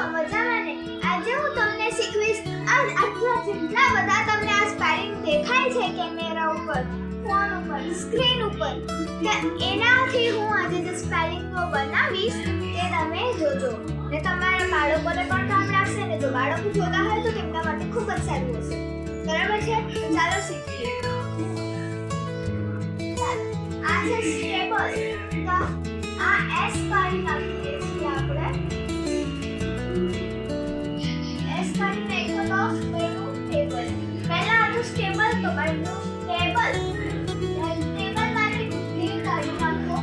છો મજામાં ને? આજે હું તમને શીખવીશ આટલા જેટલા બધા તમને આ સ્પેલિંગ દેખાય છે કેમેરા ઉપર, ફોન ઉપર, સ્ક્રીન ઉપર, કે એનાથી હું આજે જે સ્પેલિંગો બનાવીશ તે તમે જોજો ને તમારા બાળકોને પણ કામ લાગશે ને. જો બાળકો જોતા હોય તો તેમના માટે ખૂબ જ સારું હશે. બરાબર છે? ચાલો શીખીએ. ચાલો, આ છે સ્ટેબલ. તો આ એસ કાઢી નાખીએ છીએ આપણે. એસ કાઢી નાખ્યો તો બન્યું ટેબલ. પહેલા હતું સ્ટેબલ તો બન્યું ટેબલ. ટેબલમાંથી ડી કાઢી નાખો.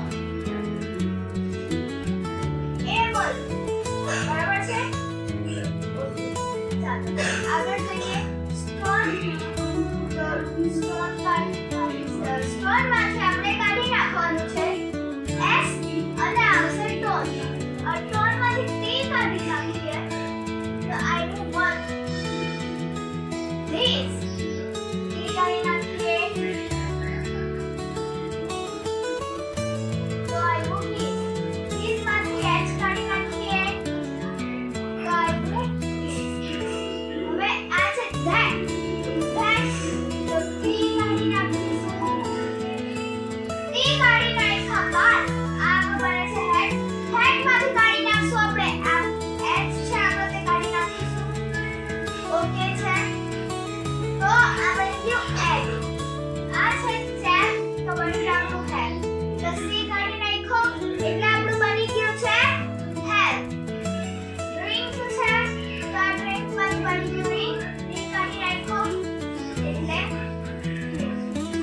એબલ. બરાબર છે? ચાલો આગળ જઈએ. સ્ટોન. સ્ટોન માંથી આપણે કાઢી નાખવાનું છે એસ અને આવશે ટોન. ટોન માંથી ટી કાઢી નાખીએ તો આવ્યું વન. ધીસ ટી કાઢી નાખીએ તો આવ્યું ધીસ. ધીસ માંથી એચ કાઢી નાખીએ તો આવ્યું ધીસ. હવે આ છે ધેટ. ધેટ તો ટી કાઢી નાખીશું. ટી કાઢી નાખ્યા બાદ આગળ બને છે હેડ. હેડ માંથી કાઢી નાખશું આપણે આ એચ છે આગળ તે કાઢી નાખીશું. ઓકે છે? તો આ બની ગયું એગ. આ છે ચેક તો બની ગયું આપણું હેગ. તો સી કાઢી નાખ્યો એટલે આપણું બની ગયું છે હેગ. ડ્રિંક છે તો આ ડ્રિંક માંથી બની ગયું ડ્રિંક. ડી કાઢી નાખ્યો એટલે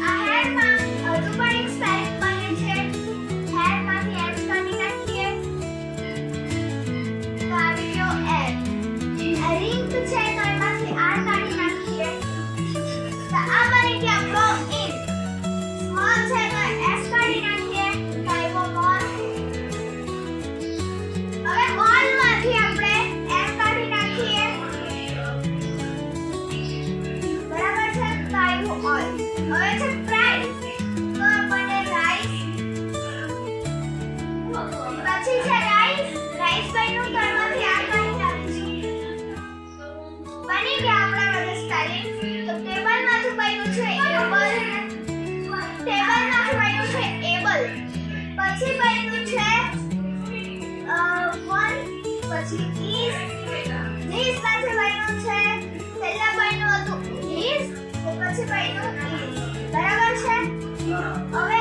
આ હેડ માં હજુ પણ એક સ્પેલિંગ બને છે. હેડ માંથી એચ કાઢી નાખીએ તો આવી ગયો એગ. આ રિંગ છે તો એમાંથી આર કાઢી નાખીએ તો આ બની ગયો આપણો ઇન. સ્મોલ છે તો એસ કાઢી નાખીએ તો આવ્યો મોલ. હવે મોલ માંથી આપણે એમ કાઢી નાખીએ. બરાબર છે? તો આવ્યું ઓલ. હવે છે પ્રાઇસ તો આપણને રાઈસ. પછી છે રાઈસ. રાઈસ બન્યું તો એમાંથી આ કાઢી નાખીશું. બની ગયા આપણા બધા સ્પેલિંગ. તો ટેબલ માંથી બન્યું છે એબલ. ટેબલ માંથી બન્યું છે એબલ. પછી બન્યું છે વન. પછી ઇઝ. ધીસ માંથી બન્યું છે પહેલા બન્યું હતું ધીસ તો પછી બન્યું ઇઝ. બરાબર છે? હવે